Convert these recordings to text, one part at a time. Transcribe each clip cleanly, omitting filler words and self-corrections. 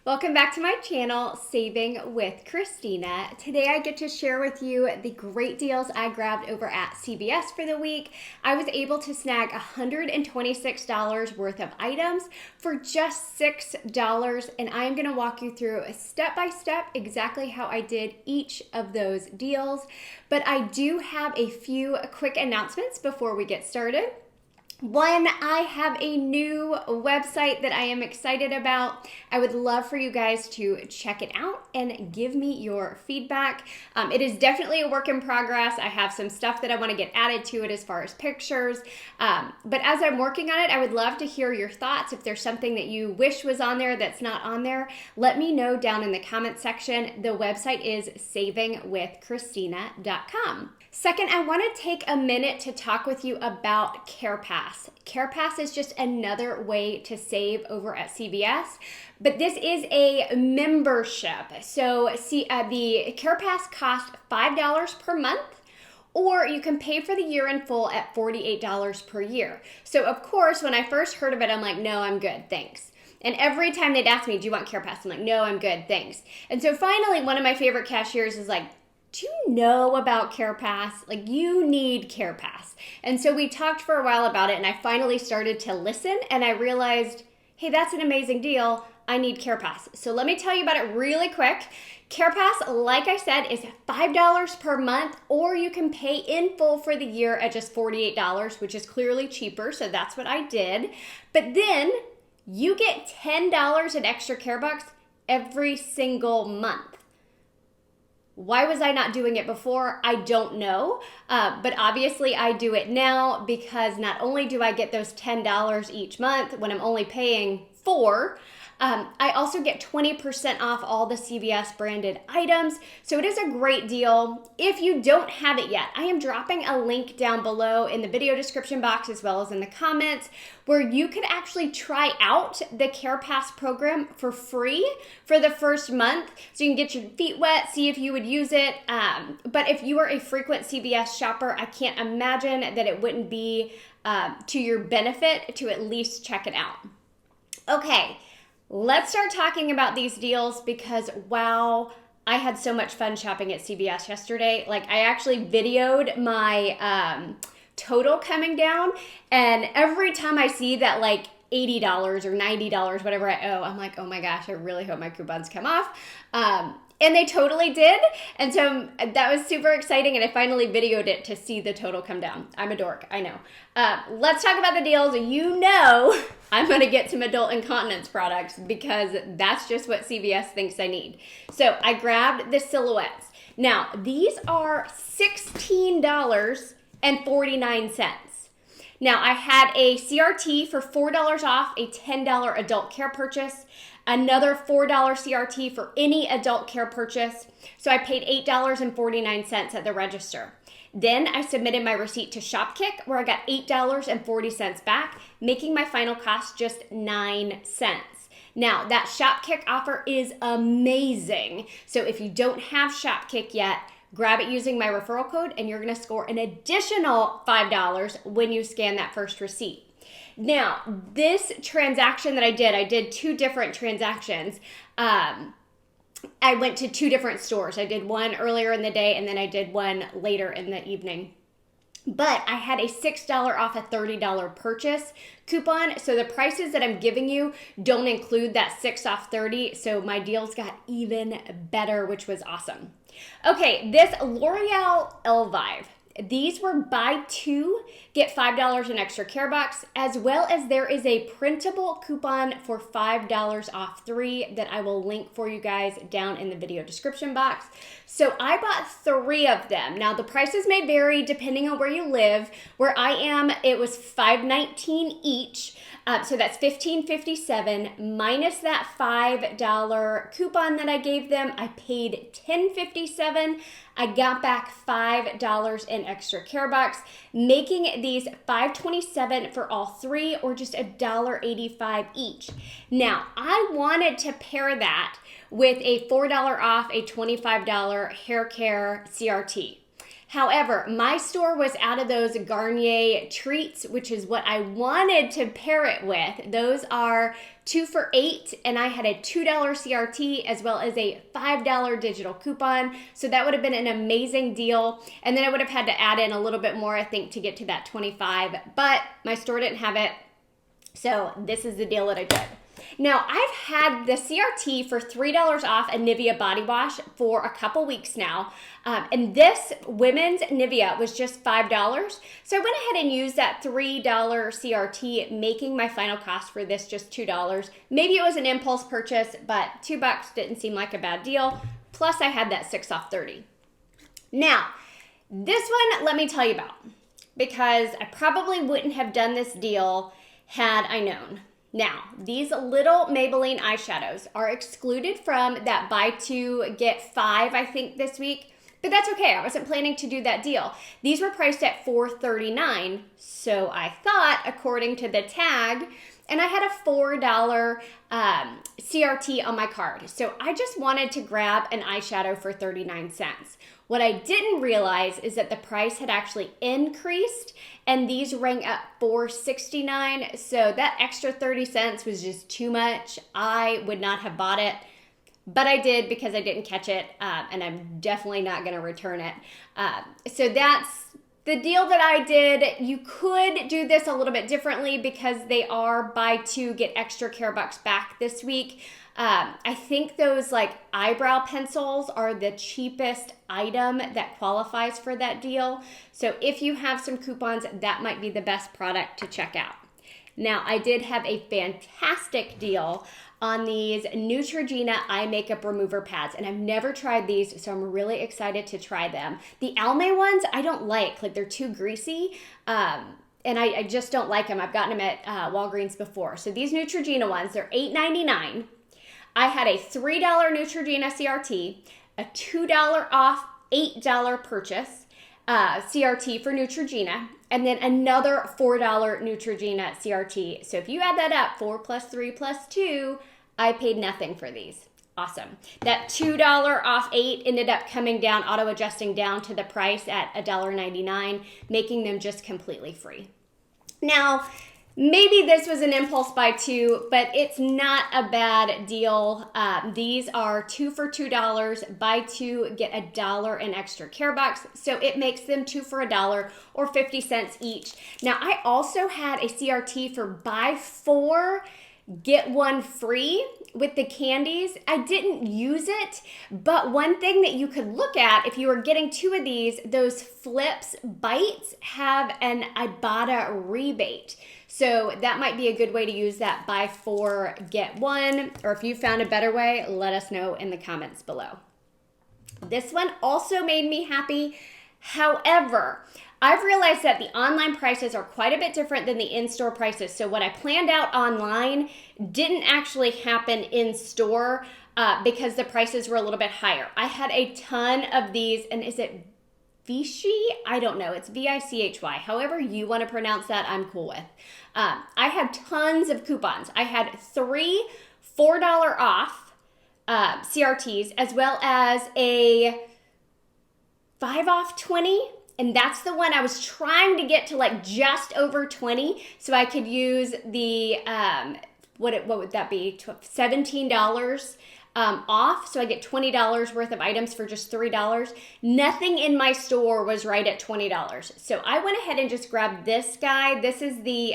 Welcome back to my channel, Saving with Christina. Today I get to share with you the great deals I grabbed over at CVS for the week. I was able to snag $126 worth of items for just $6, and I am going to walk you through step by step exactly how I did each of those deals. But I do have a few quick announcements before we get started. One, I have a new website that I am excited about. I would love for you guys to check it out and give me your feedback. It is definitely a work in progress. I have some stuff that I want to get added to it as far as pictures. But as I'm working on it, I would love to hear your thoughts. If there's something that you wish was on there that's not on there, let me know down in the comment section. The website is savingwithchristina.com. Second, I want to take a minute to talk with you about Carepass. Carepass is just another way to save over at CVS, but this is a membership. So the Carepass costs $5 per month, or you can pay for the year in full at $48 per year. So of course, when I first heard of it, I'm like, no, I'm good, thanks. And every time they'd ask me, do you want Carepass? I'm like, no, I'm good, thanks. And so finally, one of my favorite cashiers is like, do you know about Carepass? Like, you need Carepass. And so we talked for a while about it, and I finally started to listen, and I realized, hey, that's an amazing deal. I need Carepass. So let me tell you about it really quick. Carepass, like I said, is $5 per month, or you can pay in full for the year at just $48, which is clearly cheaper, so that's what I did. But then you get $10 in extra care bucks every single month. Why was I not doing it before? I don't know, but obviously I do it now because not only do I get those $10 each month when I'm only paying $4, I also get 20% off all the CVS branded items. So it is a great deal. If you don't have it yet, I am dropping a link down below in the video description box as well as in the comments where you can actually try out the Carepass program for free for the first month. So you can get your feet wet, see if you would use it. But if you are a frequent CVS shopper, I can't imagine that it wouldn't be to your benefit to at least check it out. Okay. Let's start talking about these deals because, wow, I had so much fun shopping at CVS yesterday. Like, I actually videoed my total coming down, and every time I see that, like, $80 or $90, whatever I owe, I'm like, oh my gosh, I really hope my coupons come off. And they totally did. And so that was super exciting. And I finally videoed it to see the total come down. I'm a dork, I know. Let's talk about the deals. You know I'm going to get some adult incontinence products because that's just what CVS thinks I need. So I grabbed the silhouettes. Now, these are $16.49. Now, I had a CRT for $4 off a $10 adult care purchase, another $4 CRT for any adult care purchase. So I paid $8.49 at the register. Then I submitted my receipt to Shopkick where I got $8.40 back, making my final cost just 9 cents. Now, that Shopkick offer is amazing. So if you don't have Shopkick yet, grab it using my referral code and you're going to score an additional $5 when you scan that first receipt. Now, this transaction that I did two different transactions. I went to two different stores. I did one earlier in the day and then I did one later in the evening. But I had a $6 off a $30 purchase coupon. So the prices that I'm giving you don't include that 6 off 30. So my deals got even better, which was awesome. Okay, this L'Oreal Elvive. These were buy two, get $5 in extra care bucks, as well as there is a printable coupon for $5 off 3 that I will link for you guys down in the video description box. So I bought 3 of them. Now the prices may vary depending on where you live. Where I am, it was $5.19 each. So that's $15.57 minus that $5 coupon that I gave them. I paid $10.57. I got back $5 in extra care bucks, making these $5.27 for all 3 or just $1.85 each. Now, I wanted to pair that with a $4 off a $25 hair care CRT. However, my store was out of those Garnier treats, which is what I wanted to pair it with. Those are 2 for $8, and I had a $2 CRT as well as a $5 digital coupon. So that would have been an amazing deal. And then I would have had to add in a little bit more, I think, to get to that 25, but my store didn't have it. So this is the deal that I did. Now, I've had the CRT for $3 off a Nivea body wash for a couple weeks now. And this women's Nivea was just $5. So I went ahead and used that $3 CRT, making my final cost for this just $2. Maybe it was an impulse purchase, but $2 didn't seem like a bad deal. Plus, I had that 6 off 30. Now, this one, let me tell you about, because I probably wouldn't have done this deal had I known. Now, these little Maybelline eyeshadows are excluded from that buy 2, get 5, I think, this week. But that's okay. I wasn't planning to do that deal. These were priced at $4.39. So I thought, according to the tag, and I had a $4 CRT on my card. So I just wanted to grab an eyeshadow for 39 cents. What I didn't realize is that the price had actually increased, and these rang up $4.69. So that extra 30 cents was just too much. I would not have bought it, but I did because I didn't catch it, and I'm definitely not going to return it. So that's the deal that I did. You could do this a little bit differently because they are buy 2, get extra care bucks back this week. I think those like eyebrow pencils are the cheapest item that qualifies for that deal. So if you have some coupons, that might be the best product to check out. Now, I did have a fantastic deal on these Neutrogena eye makeup remover pads, and I've never tried these, so I'm really excited to try them. The Almay ones I don't like they're too greasy, and I just don't like them. I've gotten them at Walgreens before. So these Neutrogena ones, they're $8.99. I had a $3 Neutrogena CRT, a $2 off $8 purchase CRT for Neutrogena, and then another $4 Neutrogena CRT. So if you add that up, 4 plus 3 plus 2, I paid nothing for these. Awesome. That $2 off 8 ended up coming down, auto-adjusting down to the price at $1.99, making them just completely free. Now, maybe this was an impulse buy too, but it's not a bad deal. These are 2 for $2. Buy 2, get $1 in extra care bucks. So it makes them 2 for $1 or 50 cents each. Now, I also had a CRT for buy 4, get 1 free with the candies. I didn't use it, but one thing that you could look at if you were getting 2 of these, those Flips bites have an Ibotta rebate. So that might be a good way to use that buy 4, get 1, or if you found a better way, let us know in the comments below. This one also made me happy. However, I've realized that the online prices are quite a bit different than the in-store prices. So what I planned out online didn't actually happen in store because the prices were a little bit higher. I had a ton of these, and is it Vichy? I don't know. It's Vichy. However you want to pronounce that, I'm cool with. I had tons of coupons. I had 3 $4 off CRTs, as well as a 5 off 20. And that's the one I was trying to get to like just over 20 so I could use the, what would that be? $17 off. So I get $20 worth of items for just $3. Nothing in my store was right at $20. So I went ahead and just grabbed this guy. This is the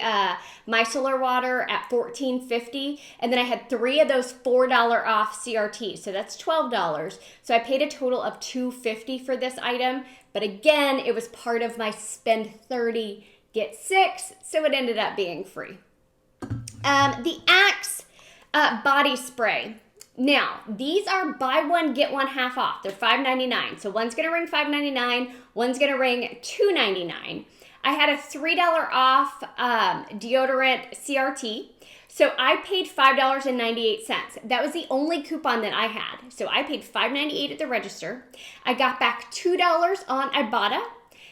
micellar water at $14.50. And then I had 3 of those $4 off CRTs. So that's $12. So I paid a total of $2.50 for this item. But again, it was part of my spend 30, get 6. So it ended up being free. The Axe body spray. Now, these are buy 1, get 1 half off. They're $5.99. So one's going to ring $5.99, one's going to ring $2.99. I had a $3 off deodorant CRT. So I paid $5.98. That was the only coupon that I had. So I paid $5.98 at the register. I got back $2 on Ibotta.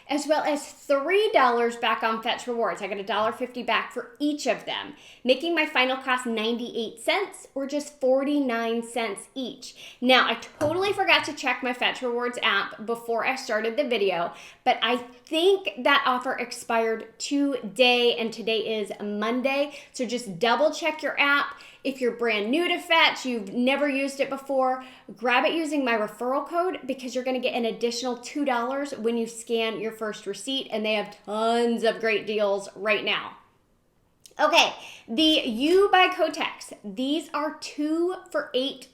as well as $3 back on Fetch Rewards. I got $1.50 back for each of them, making my final cost 98 cents or just 49 cents each. Now, I totally forgot to check my Fetch Rewards app before I started the video, but I think that offer expired today, and today is Monday. So just double check your app. If you're brand new to Fetch, you've never used it before, grab it using my referral code because you're going to get an additional $2 when you scan your first receipt, and they have tons of great deals right now. Okay, the U by Kotex. These are 2 for $8.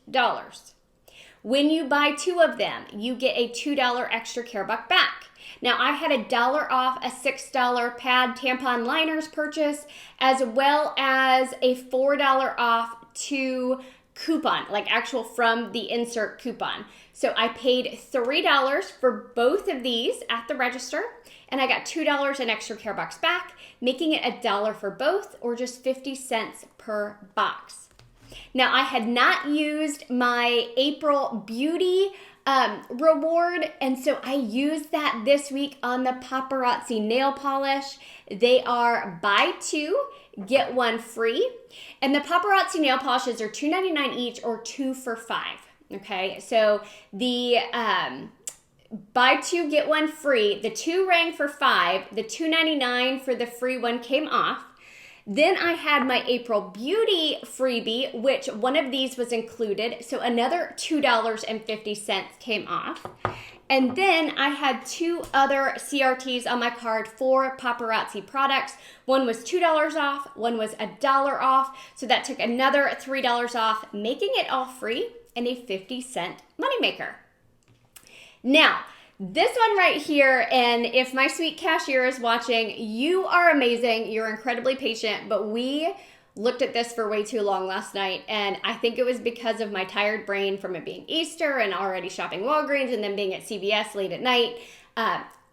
When you buy 2 of them, you get a $2 extra care buck back. Now, I had $1 off a $6 pad tampon liners purchase, as well as a $4 off 2 coupon, like actual from the insert coupon. So I paid $3 for both of these at the register, and I got $2 in extra care box back, making it $1 for both, or just 50 cents per box. Now, I had not used my April Beauty reward, and so I used that this week on the Paparazzi nail polish. They are buy 2, get 1 free, and the Paparazzi nail polishes are $2.99 each or 2 for $5. Okay, so the buy 2, get 1 free, the 2 rang for $5, the $2.99 for the free one came off. Then I had my April Beauty freebie, which one of these was included, so another $2.50 came off. And then I had 2 other CRTs on my card for Paparazzi products. One was $2 off, one was $1 off, so that took another $3 off, making it all free and a 50-cent moneymaker. Now, this one right here, and if my sweet cashier is watching, you are amazing. You're incredibly patient, but we looked at this for way too long last night, and I think it was because of my tired brain from it being Easter and already shopping Walgreens and then being at CVS late at night.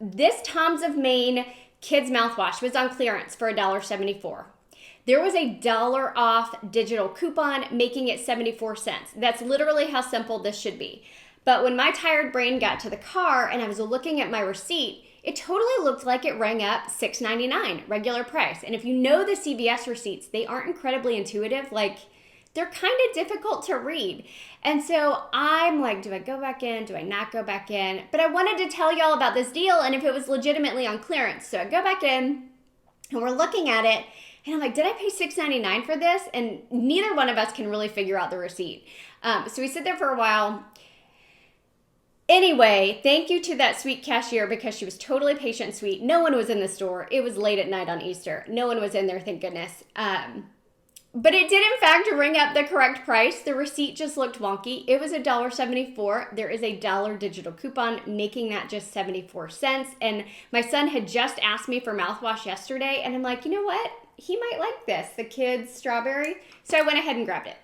This Tom's of Maine kids mouthwash was on clearance for $1.74. There was a $1 off digital coupon, making it 74 cents. That's literally how simple this should be. But when my tired brain got to the car and I was looking at my receipt, it totally looked like it rang up $6.99, regular price. And if you know the CVS receipts, they aren't incredibly intuitive. Like, they're kind of difficult to read. And so I'm like, do I go back in? Do I not go back in? But I wanted to tell y'all about this deal and if it was legitimately on clearance. So I go back in and we're looking at it. And I'm like, did I pay $6.99 for this? And neither one of us can really figure out the receipt. So we sit there for a while. Anyway, thank you to that sweet cashier because she was totally patient and sweet. No one was in the store. It was late at night on Easter. No one was in there, thank goodness. But it did, in fact, ring up the correct price. The receipt just looked wonky. It was $1.74. There is a $1 digital coupon, making that just 74 cents. And my son had just asked me for mouthwash yesterday, and I'm like, you know what? He might like this, the kids' strawberry. So I went ahead and grabbed it.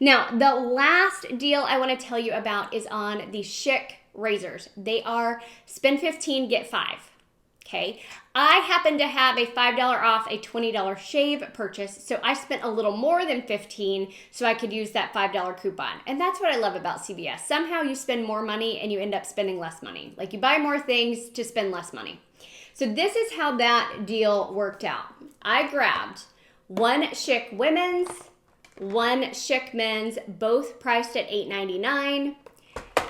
Now, the last deal I want to tell you about is on the Schick razors. They are spend 15, get 5. Okay. I happen to have a $5 off a $20 shave purchase, so I spent a little more than 15 so I could use that $5 coupon. And that's what I love about CVS. Somehow you spend more money and you end up spending less money. Like, you buy more things to spend less money. So this is how that deal worked out. I grabbed 1 Schick women's, 1 Schick men's, both priced at $8.99.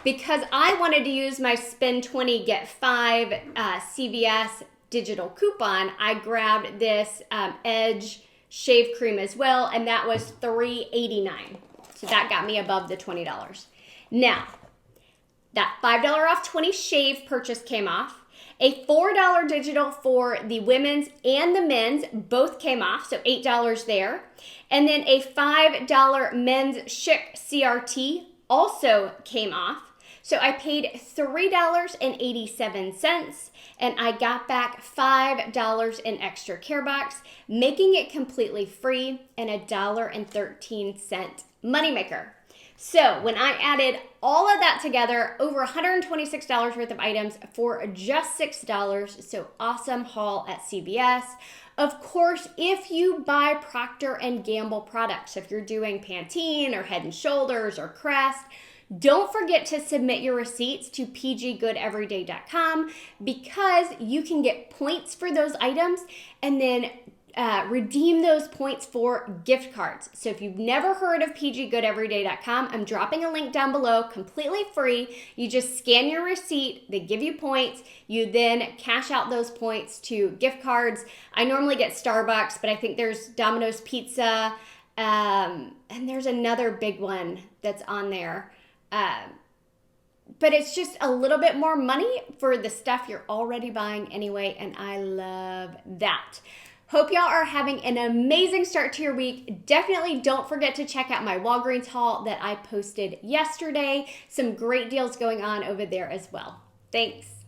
Because I wanted to use my spend 20, get 5 CVS digital coupon, I grabbed this Edge shave cream as well, and that was $3.89. So that got me above the $20. Now, that $5 off 20 shave purchase came off. A $4 digital for the women's and the men's both came off, so $8 there. And then a $5 men's Schick CRT also came off. So I paid $3.87 and I got back $5 in extra care box, making it completely free and a $1.13 moneymaker. So when I added all of that together, over $126 worth of items for just $6, so awesome haul at CVS. Of course, if you buy Procter & Gamble products, if you're doing Pantene or Head & Shoulders or Crest, Don't forget to submit your receipts to pggoodeveryday.com because you can get points for those items and then redeem those points for gift cards. So if you've never heard of pggoodeveryday.com, I'm dropping a link down below, completely free. You just scan your receipt, they give you points, you then cash out those points to gift cards. I normally get Starbucks, but I think there's Domino's Pizza, and there's another big one that's on there. But it's just a little bit more money for the stuff you're already buying anyway, and I love that. Hope y'all are having an amazing start to your week. Definitely don't forget to check out my Walgreens haul that I posted yesterday. Some great deals going on over there as well. Thanks.